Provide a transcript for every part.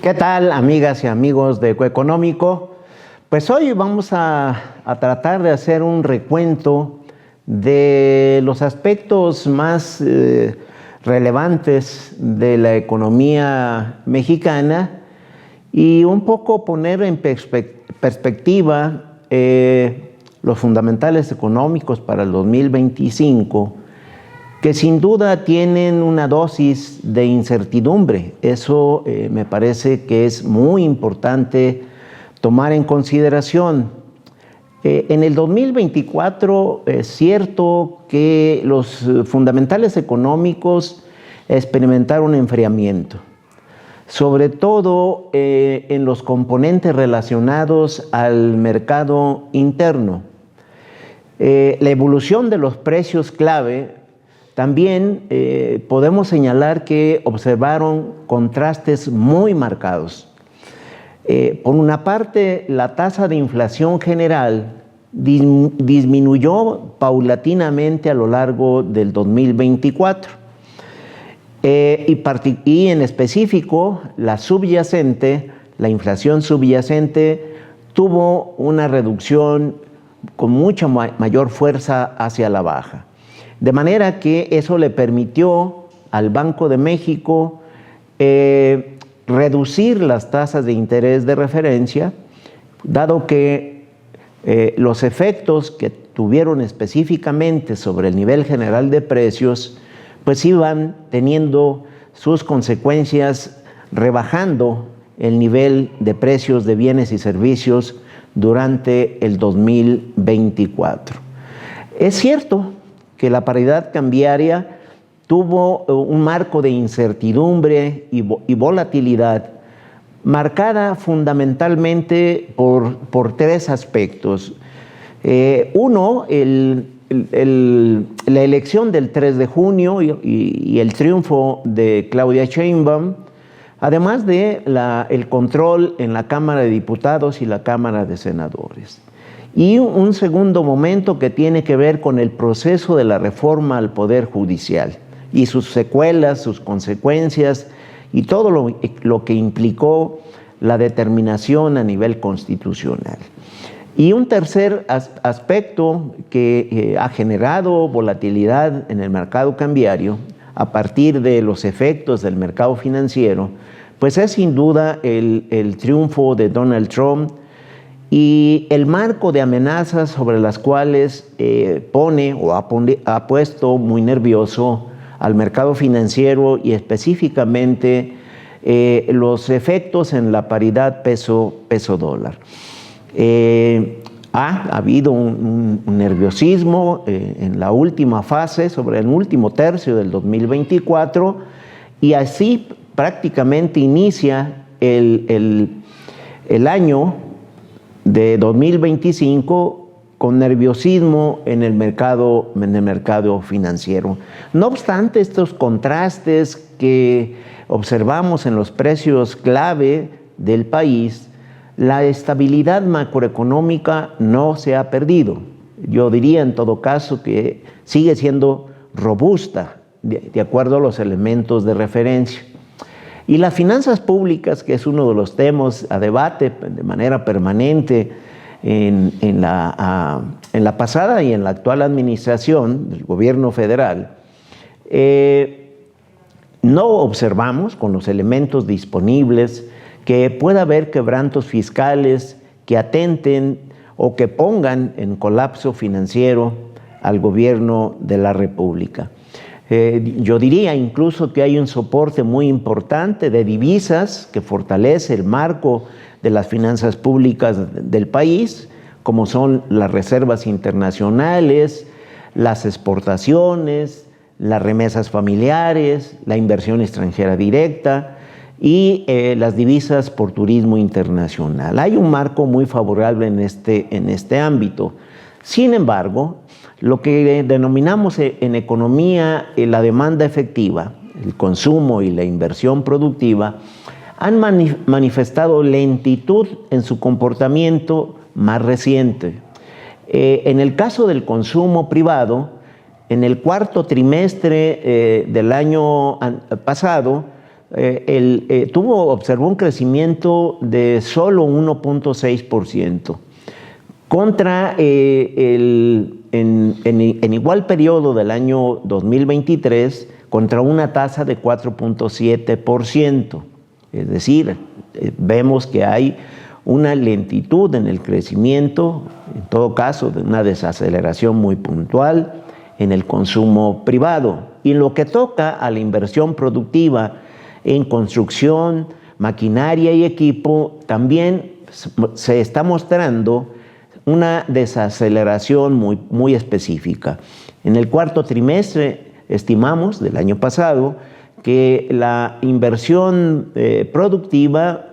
¿Qué tal, amigas y amigos de Ecoeconómico? Pues hoy vamos a tratar de hacer un recuento de los aspectos más relevantes de la economía mexicana y un poco poner en perspectiva los fundamentales económicos para el 2025, que sin duda tienen una dosis de incertidumbre. Eso me parece que es muy importante tomar en consideración. En el 2024 es cierto que los fundamentales económicos experimentaron un enfriamiento, sobre todo en los componentes relacionados al mercado interno. La evolución de los precios clave también podemos señalar que observaron contrastes muy marcados. Por una parte, la tasa de inflación general disminuyó paulatinamente a lo largo del 2024 y en específico la inflación subyacente tuvo una reducción con mucha mayor fuerza hacia la baja. De manera que eso le permitió al Banco de México reducir las tasas de interés de referencia, dado que los efectos que tuvieron específicamente sobre el nivel general de precios, pues iban teniendo sus consecuencias, rebajando el nivel de precios de bienes y servicios durante el 2024. Es cierto que la paridad cambiaria tuvo un marco de incertidumbre y volatilidad marcada fundamentalmente por tres aspectos. Uno, la elección del 3 de junio y el triunfo de Claudia Sheinbaum, además de el control en la Cámara de Diputados y la Cámara de Senadores. Y un segundo momento que tiene que ver con el proceso de la reforma al Poder Judicial y sus secuelas, sus consecuencias y todo lo que implicó la determinación a nivel constitucional. Y un tercer aspecto que ha generado volatilidad en el mercado cambiario a partir de los efectos del mercado financiero, pues es sin duda el triunfo de Donald Trump y el marco de amenazas sobre las cuales ha puesto muy nervioso al mercado financiero y específicamente los efectos en la paridad peso-dólar. Ha habido un nerviosismo en la última fase, sobre el último tercio del 2024, y así prácticamente inicia el año de 2025 con nerviosismo en el mercado financiero. No obstante, estos contrastes que observamos en los precios clave del país, la estabilidad macroeconómica no se ha perdido. Yo diría en todo caso que sigue siendo robusta de acuerdo a los elementos de referencia. Y las finanzas públicas, que es uno de los temas a debate de manera permanente en la pasada y en la actual administración del gobierno federal, no observamos con los elementos disponibles que pueda haber quebrantos fiscales que atenten o que pongan en colapso financiero al gobierno de la República. Yo diría incluso que hay un soporte muy importante de divisas que fortalece el marco de las finanzas públicas del país, como son las reservas internacionales, las exportaciones, las remesas familiares, la inversión extranjera directa y las divisas por turismo internacional. Hay un marco muy favorable en este ámbito. Sin embargo, lo que denominamos en economía la demanda efectiva, el consumo y la inversión productiva, han manifestado lentitud en su comportamiento más reciente. En el caso del consumo privado, en el cuarto trimestre del año pasado, observó un crecimiento de solo 1.6%, contra en igual periodo del año 2023, contra una tasa de 4.7%. Es decir, vemos que hay una lentitud en el crecimiento, en todo caso, de una desaceleración muy puntual en el consumo privado. Y en lo que toca a la inversión productiva en construcción, maquinaria y equipo, también se está mostrando una desaceleración muy específica. En el cuarto trimestre, estimamos, del año pasado, que la inversión productiva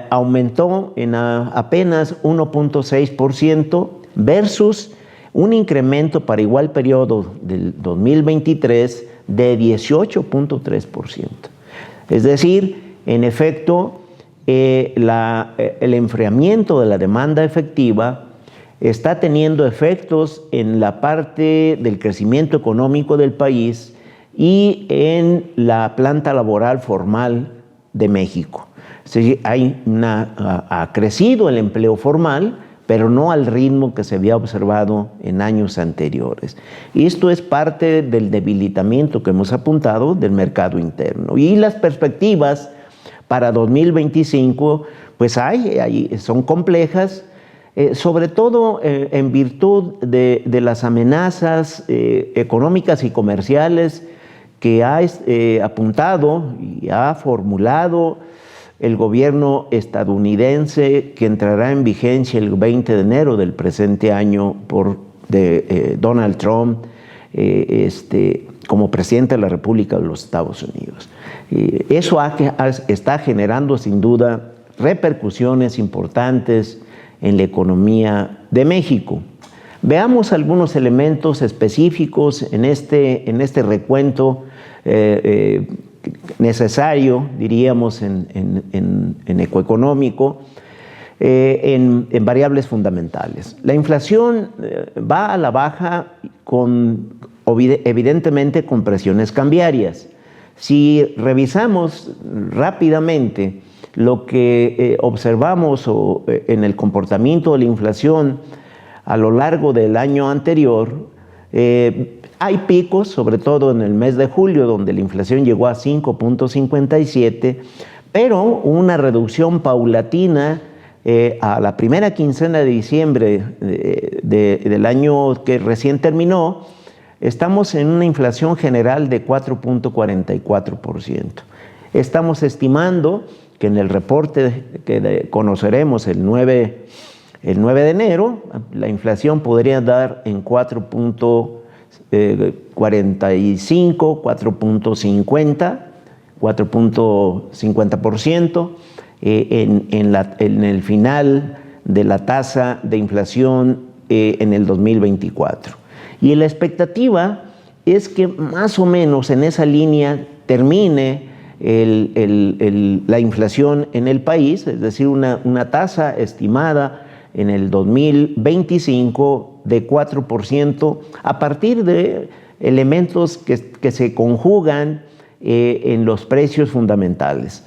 aumentó en apenas 1.6% versus un incremento para igual periodo del 2023 de 18.3%. Es decir, en efecto, el enfriamiento de la demanda efectiva está teniendo efectos en la parte del crecimiento económico del país y en la planta laboral formal de México. Es decir, ha crecido el empleo formal, pero no al ritmo que se había observado en años anteriores. Y esto es parte del debilitamiento que hemos apuntado del mercado interno. Y las perspectivas para 2025, pues son complejas, sobre todo en virtud de las amenazas económicas y comerciales que ha apuntado y ha formulado el gobierno estadounidense, que entrará en vigencia el 20 de enero del presente año de Donald Trump como presidente de la República de los Estados Unidos. Eso está generando sin duda repercusiones importantes en la economía de México. Veamos algunos elementos específicos en este recuento necesario, diríamos, en ecoeconómico, en variables fundamentales. La inflación va a la baja evidentemente con presiones cambiarias. Si revisamos rápidamente lo que observamos en el comportamiento de la inflación a lo largo del año anterior, hay picos, sobre todo en el mes de julio, donde la inflación llegó a 5.57, pero una reducción paulatina a la primera quincena de diciembre del año que recién terminó. Estamos en una inflación general de 4.44%. Estamos estimando que en el reporte que conoceremos el 9 de enero, la inflación podría dar en 4.45, 4.50% en el final de la tasa de inflación en el 2024. Y la expectativa es que más o menos en esa línea termine la inflación en el país, es decir, una tasa estimada en el 2025 de 4%, a partir de elementos que se conjugan en los precios fundamentales.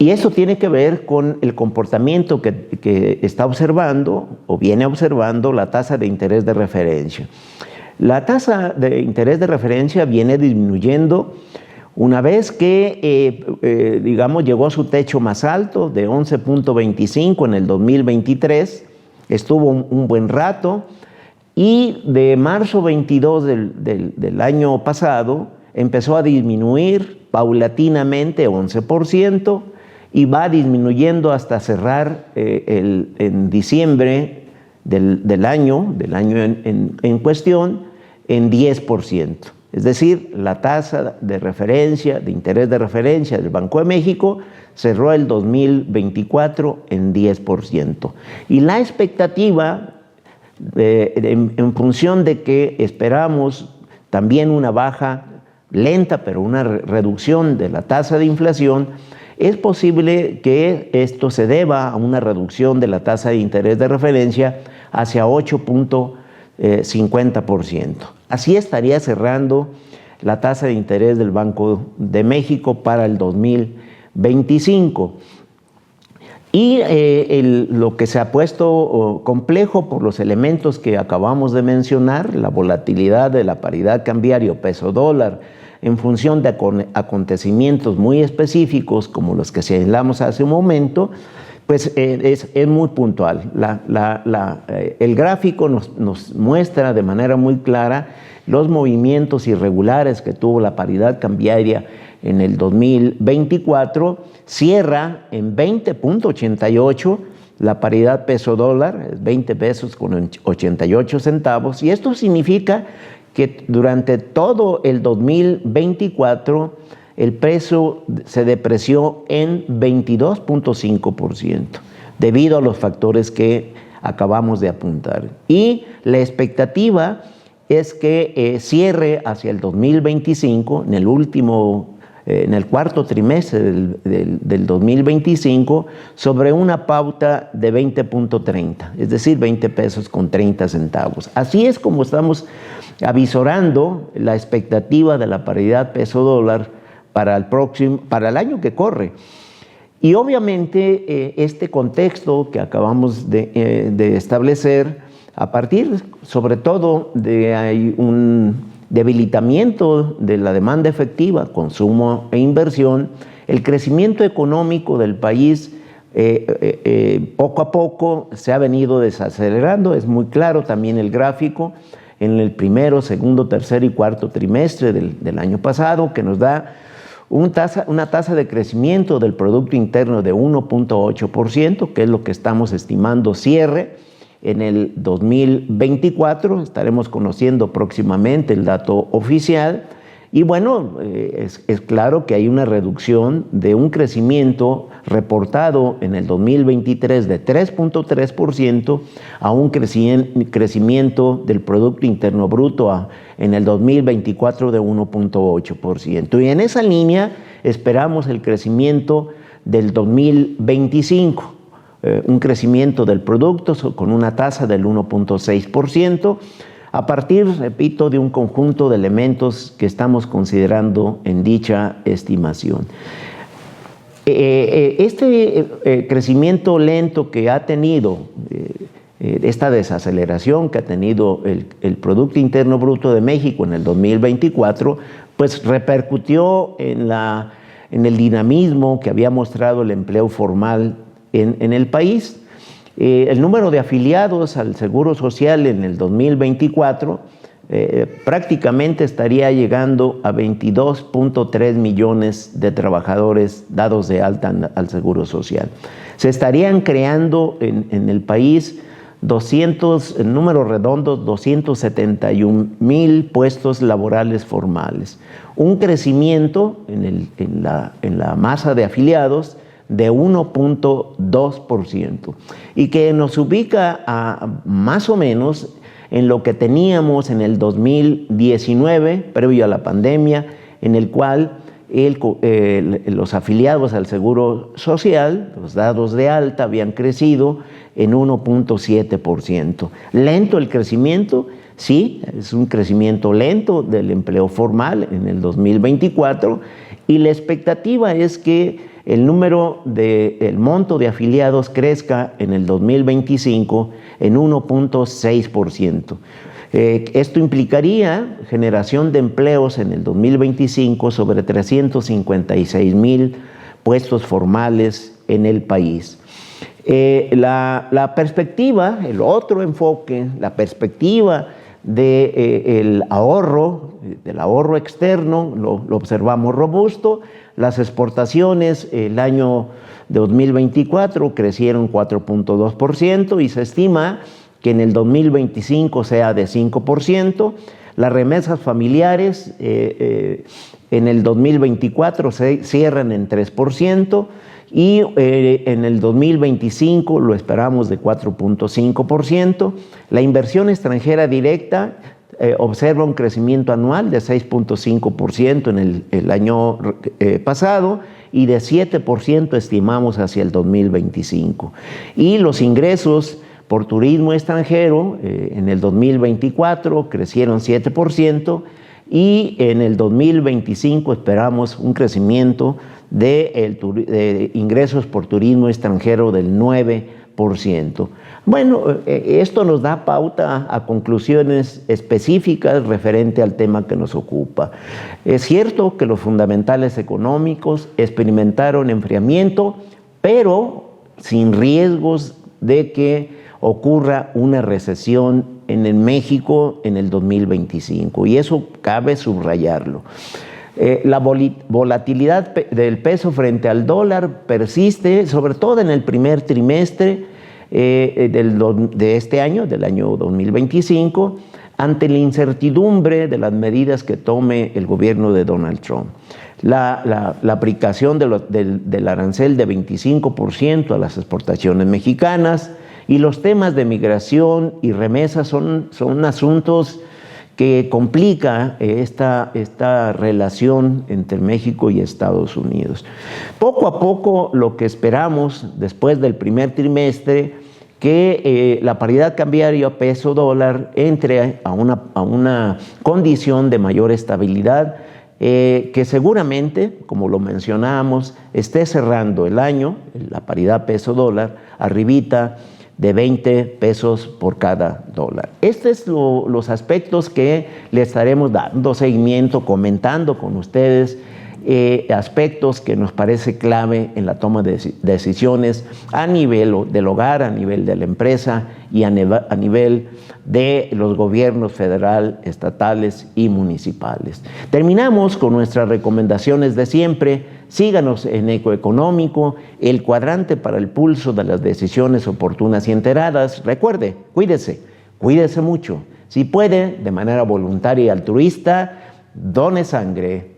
Y eso tiene que ver con el comportamiento que está observando o viene observando la tasa de interés de referencia. La tasa de interés de referencia viene disminuyendo una vez que, digamos, llegó a su techo más alto de 11.25 en el 2023, estuvo un buen rato, y de marzo 22 del año pasado empezó a disminuir paulatinamente 11%, y va disminuyendo hasta cerrar en diciembre del año en cuestión en 10%. Es decir, la tasa de referencia, de interés de referencia del Banco de México cerró el 2024 en 10%. Y la expectativa, en función de que esperamos también una baja lenta, pero una reducción de la tasa de inflación, es posible que esto se deba a una reducción de la tasa de interés de referencia hacia 8.50%. Así estaría cerrando la tasa de interés del Banco de México para el 2025. Y lo que se ha puesto complejo por los elementos que acabamos de mencionar, la volatilidad de la paridad cambiaria peso-dólar en función de acontecimientos muy específicos como los que señalamos hace un momento, pues es muy puntual. El gráfico nos muestra de manera muy clara los movimientos irregulares que tuvo la paridad cambiaria en el 2024, cierra en 20.88 la paridad peso-dólar, 20 pesos con 88 centavos, y esto significa que durante todo el 2024 el peso se depreció en 22.5% debido a los factores que acabamos de apuntar. Y la expectativa es que cierre hacia el 2025, en el cuarto trimestre del 2025, sobre una pauta de 20.30, es decir, 20 pesos con 30 centavos. Así es como estamos avisorando la expectativa de la paridad peso-dólar para el año que corre. Y obviamente este contexto que acabamos de establecer, a partir sobre todo de un debilitamiento de la demanda efectiva, consumo e inversión, el crecimiento económico del país poco a poco se ha venido desacelerando. Es muy claro también el gráfico en el primero, segundo, tercer y cuarto trimestre del año pasado, que nos da una tasa de crecimiento del Producto Interno de 1.8%, que es lo que estamos estimando cierre en el 2024. Estaremos conociendo próximamente el dato oficial. Y bueno, es claro que hay una reducción de un crecimiento reportado en el 2023 de 3.3% a un crecimiento del Producto Interno Bruto en el 2024 de 1.8%. Y en esa línea esperamos el crecimiento del 2025, un crecimiento del producto con una tasa del 1.6%, a partir, repito, de un conjunto de elementos que estamos considerando en dicha estimación. Este crecimiento lento que ha tenido, esta desaceleración que ha tenido el Producto Interno Bruto de México en el 2024, pues repercutió en el dinamismo que había mostrado el empleo formal en el país. El número de afiliados al Seguro Social en el 2024 prácticamente estaría llegando a 22.3 millones de trabajadores dados de alta al Seguro Social. Se estarían creando en el país en números redondos, 271,000 puestos laborales formales. Un crecimiento en la masa de afiliados de 1.2%, y que nos ubica más o menos en lo que teníamos en el 2019, previo a la pandemia, en el cual los afiliados al Seguro Social, los dados de alta, habían crecido en 1.7%. Lento el crecimiento, sí, es un crecimiento lento del empleo formal en el 2024, y la expectativa es que el monto de afiliados crezca en el 2025 en 1.6%. Esto implicaría generación de empleos en el 2025 sobre 356,000 puestos formales en el país. La perspectiva, el otro enfoque, la perspectiva del ahorro externo, lo observamos robusto. Las exportaciones el año 2024 crecieron 4.2% y se estima que en el 2025 sea de 5%. Las remesas familiares en el 2024 se cierran en 3%, y en el 2025 lo esperamos de 4.5%. La inversión extranjera directa observa un crecimiento anual de 6.5% en el año pasado, y de 7% estimamos hacia el 2025. Y los ingresos por turismo extranjero en el 2024 crecieron 7%, y en el 2025 esperamos un crecimiento de ingresos por turismo extranjero del 9%. Bueno, esto nos da pauta a conclusiones específicas referente al tema que nos ocupa. Es cierto que los fundamentales económicos experimentaron enfriamiento, pero sin riesgos de que ocurra una recesión en México en el 2025, y eso cabe subrayarlo. La volatilidad del peso frente al dólar persiste, sobre todo en el primer trimestre de este año, del año 2025, ante la incertidumbre de las medidas que tome el gobierno de Donald Trump. La aplicación del arancel de 25% a las exportaciones mexicanas y los temas de migración y remesas son asuntos que complica esta relación entre México y Estados Unidos. Poco a poco lo que esperamos después del primer trimestre, que la paridad cambiaria peso-dólar entre a una condición de mayor estabilidad, que seguramente, como lo mencionábamos, esté cerrando el año, la paridad peso-dólar, arribita de 20 pesos por cada dólar. Estos son los aspectos que le estaremos dando seguimiento, comentando con ustedes, aspectos que nos parece clave en la toma de decisiones a nivel del hogar, a nivel de la empresa y a nivel de los gobiernos federal, estatales y municipales. Terminamos con nuestras recomendaciones de siempre. Síganos en Ecoeconómico, el cuadrante para el pulso de las decisiones oportunas y enteradas. Recuerde, cuídese mucho. Si puede, de manera voluntaria y altruista, done sangre.